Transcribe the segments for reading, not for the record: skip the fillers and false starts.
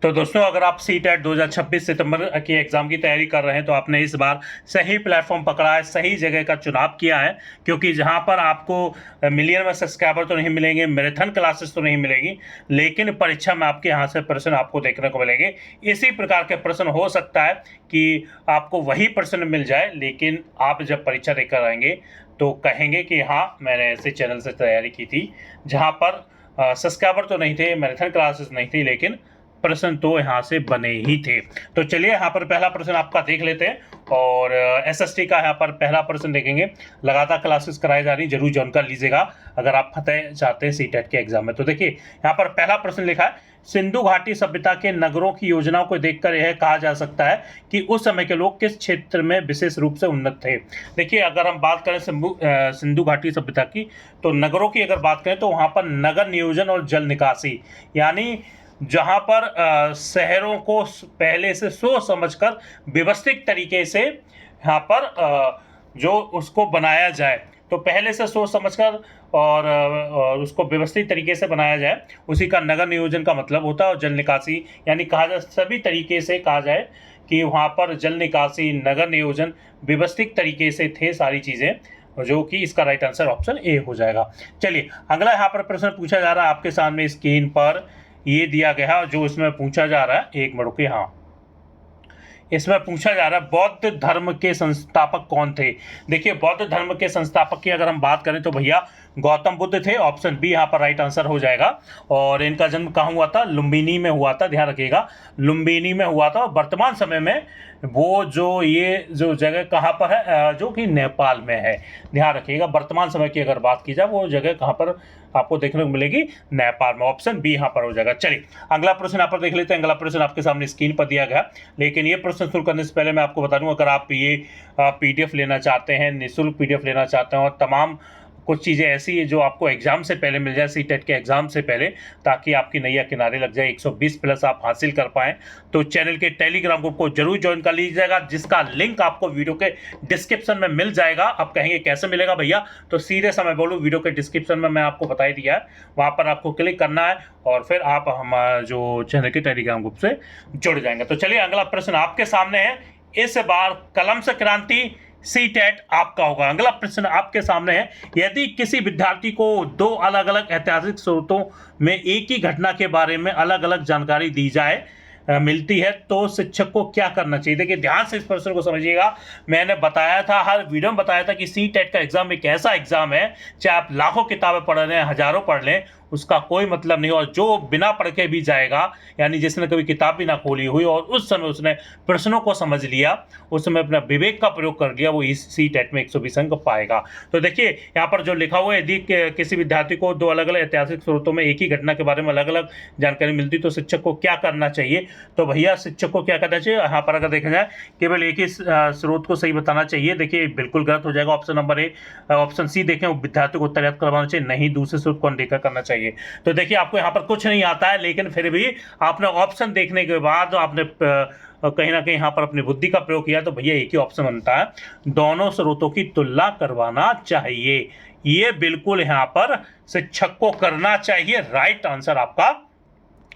तो दोस्तों, अगर आप CTET 2026 सितंबर के एग्ज़ाम की तैयारी कर रहे हैं तो आपने इस बार सही प्लेटफॉर्म पकड़ा है, सही जगह का चुनाव किया है। क्योंकि जहां पर आपको मिलियन में सब्सक्राइबर तो नहीं मिलेंगे, मैराथन क्लासेस तो नहीं मिलेगी, लेकिन परीक्षा में आपके यहाँ से प्रश्न आपको देखने को मिलेंगे। इसी प्रकार के प्रश्न हो सकता है कि आपको वही प्रश्न मिल जाए, लेकिन आप जब परीक्षा देकर आएंगे तो कहेंगे कि हाँ, मैंने ऐसे चैनल से तैयारी की थी जहाँ पर सब्सक्राइबर तो नहीं थे, मैराथन क्लासेस नहीं थी, लेकिन प्रश्न तो यहाँ से बने ही थे। तो चलिए यहाँ पर पहला प्रश्न आपका देख लेते हैं और SST का यहाँ पर पहला प्रश्न देखेंगे। लगातार क्लासेस कराई जा रही, जरूर ज्वाइन कर लीजिएगा अगर आप फतेह चाहते हैं CTET के एग्जाम में। तो देखिए यहाँ पर पहला प्रश्न लिखा है, सिंधु घाटी सभ्यता के नगरों की योजनाओं को देखकर यह कहा जा सकता है कि उस समय के लोग किस क्षेत्र में विशेष रूप से उन्नत थे। देखिए, अगर हम बात करें सिंधु घाटी सभ्यता की, तो नगरों की अगर बात करें तो वहाँ पर नगर नियोजन और जल निकासी, यानी जहां पर शहरों को पहले से सोच समझकर व्यवस्थित तरीके से यहाँ पर जो उसको बनाया जाए, तो पहले से सोच समझकर और उसको व्यवस्थित तरीके से बनाया जाए, उसी का नगर नियोजन का मतलब होता है। और जल निकासी यानी कहा जाए, सभी तरीके से कहा जाए कि वहाँ पर जल निकासी, नगर नियोजन व्यवस्थित तरीके से थे सारी चीज़ें, जो कि इसका राइट आंसर ऑप्शन ए हो जाएगा। चलिए अगला यहाँ पर प्रश्न पूछा जा रहा है आपके सामने स्क्रीन पर, ये दिया गया जो इसमें पूछा जा रहा है, एक मिनट रुकिए। हाँ, इसमें पूछा जा रहा है बौद्ध धर्म के संस्थापक कौन थे। देखिए, बौद्ध धर्म के संस्थापक की अगर हम बात करें तो भैया गौतम बुद्ध थे, ऑप्शन बी यहाँ पर राइट आंसर हो जाएगा। और इनका जन्म कहाँ हुआ था? लुम्बिनी में हुआ था, ध्यान रखिएगा, लुम्बिनी में हुआ था। और वर्तमान समय में वो ये जो जगह कहाँ पर है, जो कि नेपाल में है। ध्यान रखिएगा, वर्तमान समय की अगर बात की जाए वो जगह कहाँ पर आपको देखने को मिलेगी? नेपाल में। ऑप्शन बी यहाँ पर हो जाएगा। चलिए अगला प्रश्न यहाँ पर देख लेते हैं। अगला प्रश्न आपके सामने स्क्रीन पर दिया गया, लेकिन ये प्रश्न शुरू करने से पहले मैं आपको बता दूं, अगर आप ये PDF लेना चाहते हैं, निःशुल्क PDF लेना चाहते हैं और तमाम कुछ चीज़ें ऐसी है जो आपको एग्जाम से पहले मिल जाए, CTET के एग्जाम से पहले, ताकि आपकी नैया किनारे लग जाए, 120 प्लस आप हासिल कर पाएँ, तो चैनल के टेलीग्राम ग्रुप को जरूर ज्वाइन कर लीजिएगा, जिसका लिंक आपको वीडियो के डिस्क्रिप्शन में मिल जाएगा। आप कहेंगे कैसे मिलेगा भैया, तो सीधे समय बोलूँ, वीडियो के डिस्क्रिप्शन में मैं आपको बता ही दिया है, वहाँ पर आपको क्लिक करना है और फिर आप हमारे जो चैनल के टेलीग्राम ग्रुप से जुड़ जाएंगे। तो चलिए अगला प्रश्न आपके सामने है, इस बार कलम से क्रांति CTET आपका होगा। अगला प्रश्न आपके सामने है, यदि किसी विद्यार्थी को दो अलग अलग ऐतिहासिक स्रोतों में एक ही घटना के बारे में अलग अलग जानकारी दी जाए मिलती है, तो शिक्षक को क्या करना चाहिए। देखिए ध्यान से इस प्रश्न को समझिएगा। मैंने बताया था, हर वीडियो में बताया था कि CTET का एग्जाम एक ऐसा एग्जाम है, चाहे आप लाखों किताबें पढ़ लें, हजारों पढ़ लें, उसका कोई मतलब नहीं। और जो बिना पढ़ के भी जाएगा, यानी जिसने कभी किताब भी ना खोली हुई और उस समय उसने प्रश्नों को समझ लिया, उस समय अपना विवेक का प्रयोग कर लिया, वो इस CTET में 120 अंक पाएगा। तो देखिए यहाँ पर जो लिखा हुआ है, यदि किसी विद्यार्थी को दो अलग अलग ऐतिहासिक स्रोतों में एक ही घटना के बारे में अलग अलग जानकारी मिलती, तो शिक्षक को क्या करना चाहिए। तो भैया शिक्षक को क्या करना चाहिए, यहाँ पर अगर देखा जाए केवल एक ही स्रोत को सही बताना चाहिए। देखिए बिल्कुल गलत हो जाएगा option number A. Option C देखें, विद्यार्थी को उत्तर याद करवाना चाहिए, नहीं दूसरे स्रोत को अनदेखा करना चाहिए। तो देखिए आपको यहाँ पर कुछ नहीं आता है, लेकिन फिर भी आपने ऑप्शन देखने के बाद आपने कहीं ना कहीं यहाँ पर अपनी बुद्धि का प्रयोग किया, तो भैया एक ही ऑप्शन बनता है, दोनों स्रोतों की तुलना करवाना चाहिए। ये बिल्कुल यहाँ पर शिक्षक को करना चाहिए, राइट आंसर आपका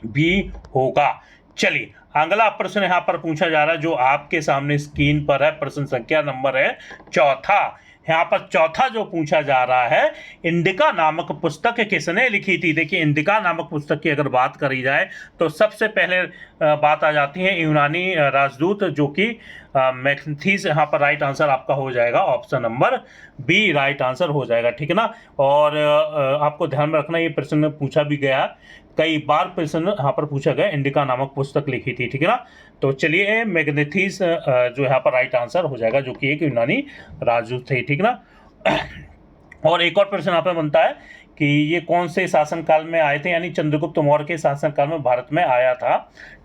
भी होगा। चलिए अगला प्रश्न यहाँ पर पूछा जा रहा है, जो आपके सामने स्क्रीन पर है, प्रश्न संख्या नंबर है चौथा। यहाँ पर चौथा जो पूछा जा रहा है, इंडिका नामक पुस्तक किसने लिखी थी। देखिए इंडिका नामक पुस्तक की अगर बात करी जाए तो सबसे पहले बात आ जाती है यूनानी राजदूत, जो कि मैक्सिथीस। यहाँ पर राइट आंसर आपका हो जाएगा option number B, right answer हो जाएगा, ठीक है ना। और आपको ध्यान में रखना, ये प्रश्न पूछा भी गया, कई बार प्रश्न यहाँ पर पूछा गया, इंडिका नामक पुस्तक लिखी थी, ठीक है ना। तो चलिए मैग्नेथीस जो यहाँ पर राइट आंसर हो जाएगा, जो कि एक यूनानी राजदूत थे, ठीक ना। और एक और प्रश्न यहाँ पे बनता है कि ये कौन से शासनकाल में आए थे, यानी चंद्रगुप्त मौर्य के शासनकाल में भारत में आया था,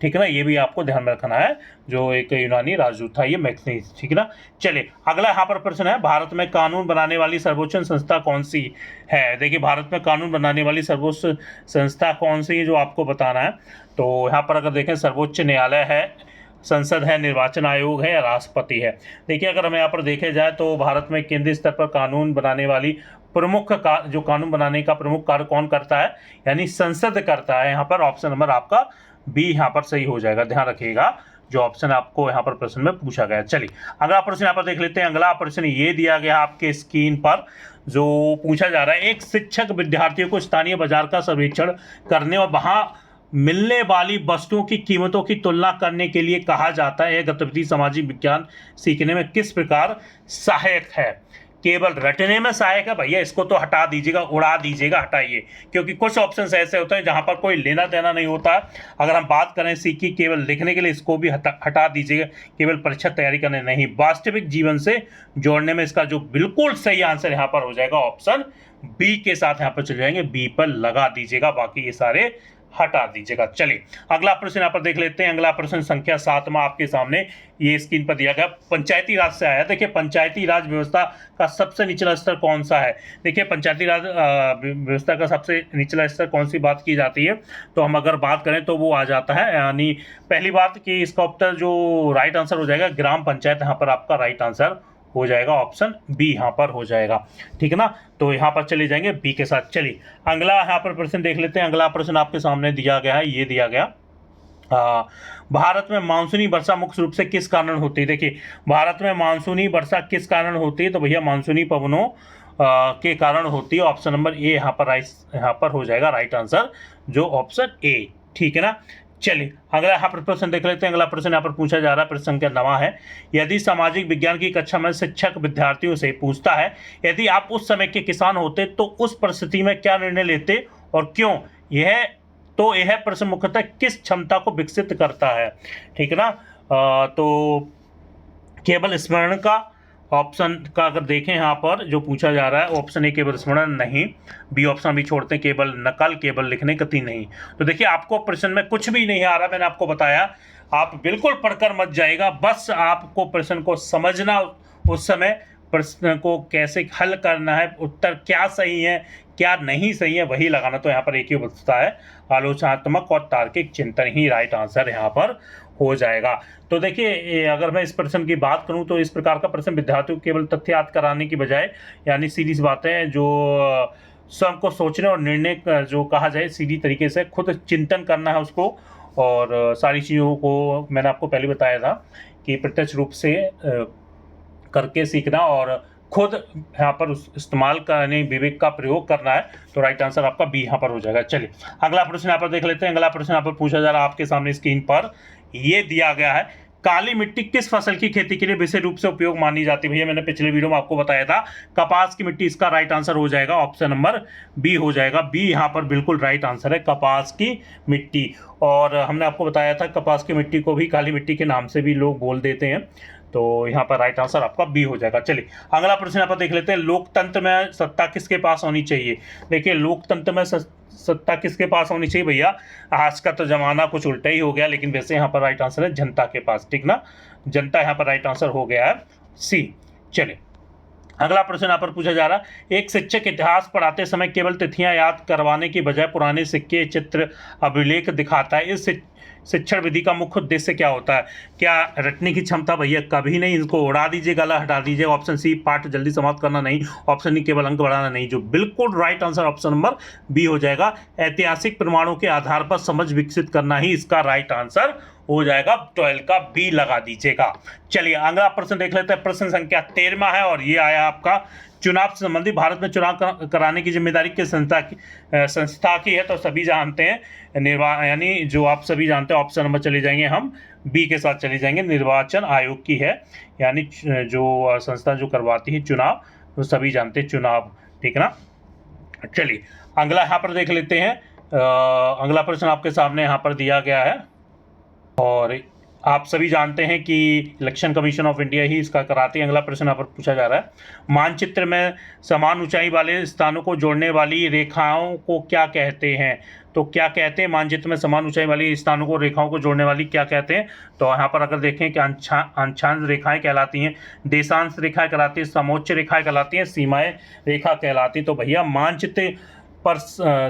ठीक है ना। ये भी आपको ध्यान में रखना है, जो एक यूनानी राजदूत था ये मैग्नेथीस, ठीक है ना। चलिए अगला यहाँ पर प्रश्न है, भारत में कानून बनाने वाली सर्वोच्च संस्था कौन सी है। देखिए भारत में कानून बनाने वाली सर्वोच्च संस्था कौन सी है, जो आपको बताना है। तो यहाँ पर अगर देखें, सर्वोच्च न्यायालय है, संसद है, निर्वाचन आयोग है या राष्ट्रपति है। देखिए अगर हमें यहाँ पर देखे जाए तो भारत में केंद्रीय स्तर पर कानून बनाने वाली जो कानून बनाने का प्रमुख कार्य कौन करता है, यानी संसद करता है। यहाँ पर ऑप्शन नंबर आपका बी यहाँ पर सही हो जाएगा, ध्यान रखिएगा जो ऑप्शन आपको यहाँ पर प्रश्न में पूछा गया। चलिए अगला प्रश्न यहाँ पर देख लेते हैं। अगला प्रश्न ये दिया गया आपके स्क्रीन पर, जो पूछा जा रहा है, एक शिक्षक विद्यार्थियों को स्थानीय बाजार का सर्वेक्षण करने और वहां मिलने वाली वस्तुओं की कीमतों की तुलना करने के लिए कहा जाता है। यह गतिविधि सामाजिक विज्ञान सीखने में किस प्रकार सहायक है? केवल रटने में सहायक है भैया, इसको तो हटा दीजिएगा, उड़ा दीजिएगा, हटाइए, क्योंकि कुछ ऑप्शंस ऐसे होते हैं जहां पर कोई लेना देना नहीं होता। अगर हम बात करें सीखी केवल लिखने के लिए, इसको भी हटा दीजिएगा, केवल परीक्षा तैयारी करने नहीं, वास्तविक जीवन से जोड़ने में इसका जो बिल्कुल सही आंसर यहाँ पर हो जाएगा ऑप्शन बी के साथ यहाँ पर चले जाएंगे, बी पर लगा दीजिएगा, बाकी ये सारे हटा दीजिएगा। चलिए अगला प्रश्न यहाँ पर देख लेते हैं। अगला प्रश्न संख्या 7वां आपके सामने ये स्क्रीन पर दिया गया, पंचायती राज से आया। देखिए पंचायती राज व्यवस्था का सबसे निचला स्तर कौन सा है? देखिए पंचायती राज व्यवस्था का सबसे निचला स्तर कौन सी बात की जाती है, तो हम अगर बात करें तो वो आ जाता है, यानी पहली बात कि इसका उत्तर जो राइट आंसर हो जाएगा ग्राम पंचायत, यहाँ पर आपका राइट आंसर हो जाएगा ऑप्शन बी यहाँ पर हो जाएगा, ठीक है ना। तो यहाँ पर चले जाएंगे बी के साथ। चलिए अगला यहाँ पर प्रश्न देख लेते हैं। अगला प्रश्न आपके सामने दिया गया है, ये दिया गया, भारत में मानसूनी वर्षा मुख्य रूप से किस कारण होती है? देखिए भारत में मानसूनी वर्षा किस कारण होती है, तो भैया मानसूनी पवनों के कारण होती है। ऑप्शन नंबर ए यहाँ पर हो जाएगा राइट आंसर, जो ऑप्शन ए, ठीक है ना। चलिए अगला यहाँ पर प्रश्न देख लेते हैं। अगला प्रश्न यहाँ पर पूछा जा रहा है, प्रश्न संख्या 9 है। यदि सामाजिक विज्ञान की कक्षा में शिक्षक विद्यार्थियों से पूछता है, यदि आप उस समय के किसान होते तो उस परिस्थिति में क्या निर्णय लेते और क्यों? यह प्रश्न मुख्यतः किस क्षमता को विकसित करता है, ठीक है ना। तो केवल स्मरण का ऑप्शन का अगर देखें यहाँ पर जो पूछा जा रहा है, ऑप्शन ए केवल स्मरण नहीं, बी ऑप्शन भी छोड़ते हैं, केवल नकल, केवल लिखने गति नहीं। तो देखिए आपको प्रश्न में कुछ भी नहीं आ रहा, मैंने आपको बताया, आप बिल्कुल पढ़कर मत जाएगा, बस आपको प्रश्न को समझना, उस समय प्रश्न को कैसे हल करना है, उत्तर क्या सही है क्या नहीं सही है वही लगाना। तो यहाँ पर एक ही बचता है, आलोचनात्मक और तार्किक चिंतन ही राइट आंसर यहाँ पर हो जाएगा। तो देखिए अगर मैं इस प्रश्न की बात करूं तो इस प्रकार का प्रश्न विद्यार्थियों को केवल तथ्य याद कराने की बजाय, यानी सीधी सी बातें जो स्वयं को सोचने और निर्णय जो कहा जाए सीधी तरीके से खुद चिंतन करना है उसको, और सारी चीज़ों को मैंने आपको पहले बताया था कि प्रत्यक्ष रूप से करके सीखना और खुद यहाँ पर इस्तेमाल करने विवेक का प्रयोग करना है। तो राइट आंसर आपका बी यहाँ पर हो जाएगा। चलिए अगला प्रश्न यहाँ पर देख लेते हैं। अगला प्रश्न यहाँ पर पूछा जा रहा है आपके सामने स्क्रीन पर, ये दिया गया है, काली मिट्टी किस फसल की खेती के लिए विशेष रूप से उपयोग मानी जाती है? भैया मैंने पिछले वीडियो में आपको बताया था, कपास की मिट्टी इसका राइट आंसर हो जाएगा, ऑप्शन नंबर बी हो जाएगा। बी यहाँ पर बिल्कुल राइट आंसर है, कपास की मिट्टी। और हमने आपको बताया था कपास की मिट्टी को भी काली मिट्टी के नाम से भी लोग बोल देते हैं, तो यहाँ पर राइट आंसर आपका बी हो जाएगा। चलिए अगला प्रश्न यहाँ पर देख लेते हैं, लोकतंत्र में सत्ता किसके पास होनी चाहिए? देखिए लोकतंत्र में सत्ता किसके पास होनी चाहिए भैया? आज का तो जमाना कुछ उल्टा ही हो गया, लेकिन वैसे यहाँ पर राइट आंसर है जनता के पास, ठीक ना, जनता यहाँ पर राइट आंसर हो गया है सी। चलिए अगला प्रश्न यहाँ पर पूछा जा रहा है, एक शिक्षक इतिहास पढ़ाते समय केवल तिथियां याद करवाने की बजाय पुराने सिक्के, चित्र, अभिलेख दिखाता है, इस शिक्षण विधि का मुख्य उद्देश्य क्या होता है? क्या रटने की क्षमता? भैया कभी नहीं, इसको उड़ा दीजिए, गला हटा दीजिए। ऑप्शन सी पाठ जल्दी समाप्त करना नहीं, ऑप्शन डी केवल अंक बढ़ाना नहीं, जो बिल्कुल right answer option number B हो जाएगा, ऐतिहासिक प्रमाणों के आधार पर समझ विकसित करना ही इसका राइट आंसर हो जाएगा। 12 का बी लगा दीजिएगा। चलिए अगला प्रश्न देख लेते हैं, प्रश्न संख्या 13वां है और ये आया आपका, चुनाव से संबंधित भारत में चुनाव कराने की जिम्मेदारी किस संस्था की है? तो सभी जानते हैं, यानी जो आप सभी जानते हैं, ऑप्शन नंबर चले जाएंगे हम बी के साथ चले जाएंगे, निर्वाचन आयोग की है, यानी जो संस्था जो करवाती है चुनाव, तो सभी जानते हैं चुनाव, ठीक है ना। चलिए अगला यहाँ पर देख लेते हैं। अगला प्रश्न आपके सामने यहाँ पर दिया गया है और आप सभी जानते हैं कि इलेक्शन कमीशन ऑफ इंडिया ही इसका कराती है। अगला प्रश्न यहाँ पर पूछा जा रहा है, मानचित्र में समान ऊंचाई वाले स्थानों को जोड़ने वाली रेखाओं को क्या कहते हैं? तो क्या कहते हैं मानचित्र में समान ऊंचाई वाली स्थानों को, रेखाओं को जोड़ने वाली क्या कहते हैं? तो यहाँ पर अगर देखें कि अंशांश रेखाएं कहलाती हैं, देशांश रेखाएं कहलाती हैं, समोच्च रेखाएं कहलाती हैं, सीमाएं रेखा कहलाती हैं। तो भैया मानचित्र पर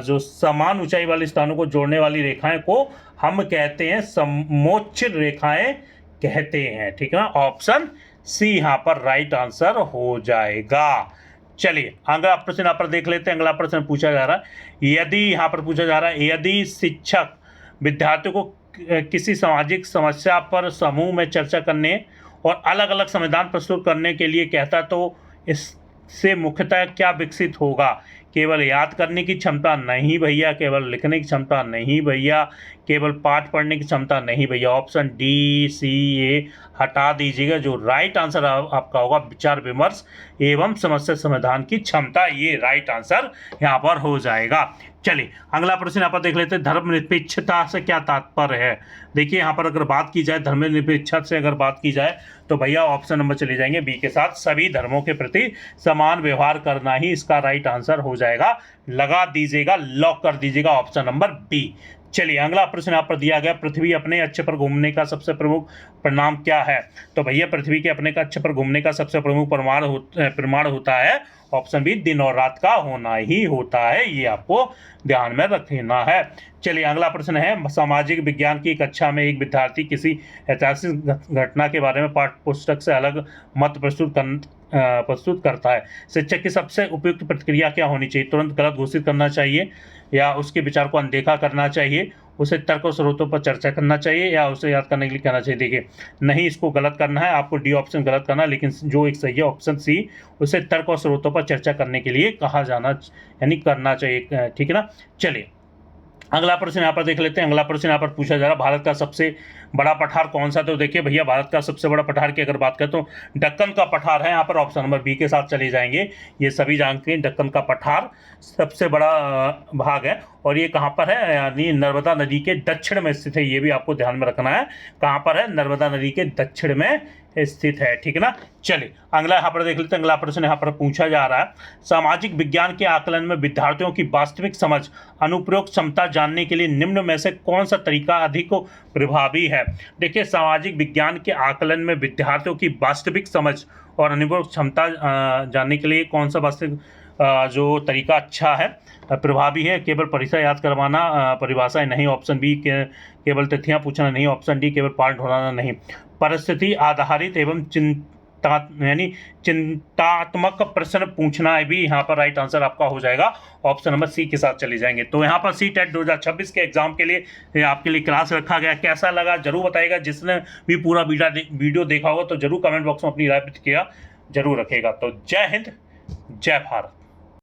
जो समान ऊंचाई वाले स्थानों को जोड़ने वाली रेखाएं को हम कहते हैं समोच्च रेखाएं कहते हैं, ठीक है ना। ऑप्शन सी यहाँ पर राइट आंसर हो जाएगा। चलिए अगला प्रश्न यहाँ पर देख लेते हैं। अगला प्रश्न पूछा जा रहा है, यदि यहाँ पर पूछा जा रहा है, यदि शिक्षक विद्यार्थियों को किसी सामाजिक समस्या पर समूह में चर्चा करने और अलग अलग समाधान प्रस्तुत करने के लिए कहता, तो इससे मुख्यतः क्या विकसित होगा? केवल याद करने की क्षमता नहीं भैया, केवल लिखने की क्षमता नहीं भैया, केवल पाठ पढ़ने की क्षमता नहीं भैया। ऑप्शन डी, सी, ए हटा दीजिएगा। जो राइट आंसर आपका होगा विचार विमर्श एवं समस्या समाधान की क्षमता, ये राइट आंसर यहाँ पर हो जाएगा। चलिए अगला प्रश्न यहाँ पर देख लेते हैं, धर्मनिरपेक्षता से क्या तात्पर्य है? देखिए यहाँ पर अगर बात की जाए धर्मनिरपेक्षता से अगर बात की जाए तो भैया ऑप्शन नंबर चले जाएंगे बी के साथ, सभी धर्मों के प्रति समान व्यवहार करना ही इसका राइट आंसर हो जाएगा। लगा दीजिएगा, लॉक कर दीजिएगा ऑप्शन नंबर बी। चलिए अगला प्रश्न यहाँ पर दिया गया, पृथ्वी अपने अक्ष पर घूमने का सबसे प्रमुख परिणाम क्या है? तो भैया पृथ्वी के अपने अक्ष पर घूमने का सबसे प्रमुख प्रमाण होता है ऑप्शन बी, दिन और रात का होना ही होता है। ये आपको ध्यान में रखना है। चलिए अगला प्रश्न है, सामाजिक विज्ञान की कक्षा में एक विद्यार्थी किसी ऐतिहासिक घटना के बारे में पाठ्य पुस्तक से अलग मत प्रस्तुत करता है। शिक्षक की सबसे उपयुक्त प्रतिक्रिया क्या होनी चाहिए? तुरंत गलत घोषित करना चाहिए, या उसके विचार को अनदेखा करना चाहिए, उसे तर्क और स्रोतों पर चर्चा करना चाहिए, या उसे याद करने के लिए कहना चाहिए? देखिए नहीं, इसको गलत करना है, आपको डी ऑप्शन गलत करना है, लेकिन जो एक सही है ऑप्शन सी, उसे तर्क और स्रोतों पर चर्चा करने के लिए कहा जाना यानी करना चाहिए। ठीक है ना। चलिए अगला प्रश्न यहाँ पर देख लेते हैं। अगला प्रश्न यहाँ पर पूछा जा रहा है, भारत का सबसे बड़ा पठार कौन सा? तो देखिए भैया भारत का सबसे बड़ा पठार की अगर बात करें तो दक्कन का पठार है। यहाँ पर ऑप्शन नंबर बी के साथ चले जाएंगे। ये सभी जानते हैं दक्कन का पठार सबसे बड़ा भाग है, और ये कहाँ पर है? यानी नर्मदा नदी के दक्षिण में स्थित है। ये भी आपको ध्यान में रखना है, कहाँ पर है? नर्मदा नदी के दक्षिण में स्थित है। ठीक है ना। चलिए अगला यहाँ पर देख लेते हैं। अगला प्रश्न यहाँ पर पूछा जा रहा है, सामाजिक विज्ञान के आकलन में विद्यार्थियों की वास्तविक समझ अनुप्रयोग क्षमता जानने के लिए निम्न में से कौन सा तरीका अधिक प्रभावी है? देखिए सामाजिक विज्ञान के आकलन में विद्यार्थियों की वास्तविक समझ और अनुप्रयोग क्षमता जानने के लिए कौन सा वास्तविक जो तरीका अच्छा है, प्रभावी है? केवल परिचय याद करवाना, परिभाषाएं नहीं, ऑप्शन बी केवल तिथियां पूछना नहीं, ऑप्शन डी केवल पाठ दोहराना नहीं, परिस्थिति आधारित एवं चिंतात्मक प्रश्न पूछना है भी यहाँ पर राइट आंसर आपका हो जाएगा। ऑप्शन नंबर सी के साथ चले जाएंगे। तो यहाँ पर CTET 2026 के एग्जाम के लिए आपके लिए क्लास रखा गया। कैसा लगा जरूर बताइएगा। जिसने भी पूरा वीडियो देखा होगा तो जरूर कमेंट बॉक्स में अपनी राय प्रतिक्रिया जरूर रखेगा। तो जय हिंद, जय भारत।